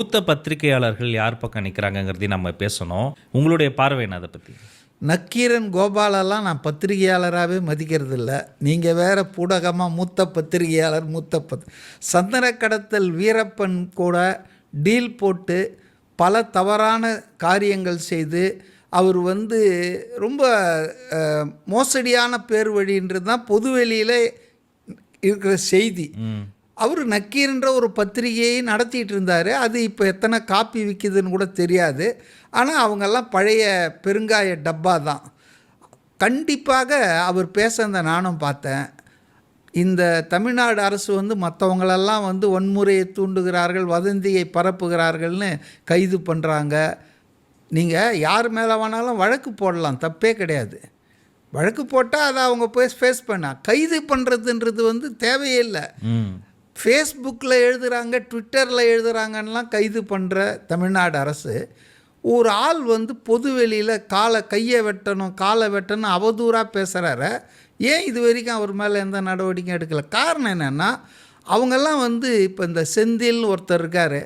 மூத்த பத்திரிகையாளர்கள் யார் பக்கம் நிற்கிறாங்கங்கிறதையும் நம்ம பேசணும். உங்களுடைய பார்வை என்ன அதை பற்றி? நக்கீரன் கோபாலெல்லாம் நான் பத்திரிகையாளராகவே மதிக்கிறது இல்லை. நீங்கள் வேறு பூடகமாக மூத்த பத்திரிகையாளர் சந்தன கடத்தல் வீரப்பன் கூட டீல் போட்டு பல தவறான காரியங்கள் செய்து அவர் ரொம்ப மோசடியான பேர் வழின்றது தான் பொதுவெளியில் இருக்கிற செய்தி. அவர் நக்கீர்ன்ற ஒரு பத்திரிகையை நடத்திட்டு இருந்தார். அது இப்போ எத்தனை காப்பி விற்கிதுன்னு கூட தெரியாது. ஆனால் அவங்கெல்லாம் பழைய பெருங்காய டப்பா தான். கண்டிப்பாக அவர் பேசுனதை நானும் பார்த்தேன். இந்த தமிழ்நாடு அரசு மற்றவங்களெல்லாம் வன்முறையை தூண்டுகிறார்கள், வதந்தியை பரப்புகிறார்கள்னு கைது பண்ணுறாங்க. நீங்கள் யார் மேலே வேணாலும் வழக்கு போடலாம், தப்பே கிடையாது. வழக்கு போட்டால் அதை அவங்க போய் ஃபேஸ் கைது பண்ணுறதுன்றது தேவையே இல்லை. ஃபேஸ்புக்கில் எழுதுகிறாங்க, ட்விட்டரில் எழுதுகிறாங்கன்னெலாம் கைது பண்ணுற தமிழ்நாடு அரசு ஒரு ஆள் பொதுவெளியில் கையை வெட்டணும் காலை வெட்டணும் அவதூறாக பேசுகிறார. ஏன் இது வரைக்கும் அவர் மேலே எந்த நடவடிக்கையும் எடுக்கலை? காரணம் என்னென்னா அவங்கெல்லாம் இப்போ இந்த செந்தில்னு ஒருத்தர் இருக்கார்,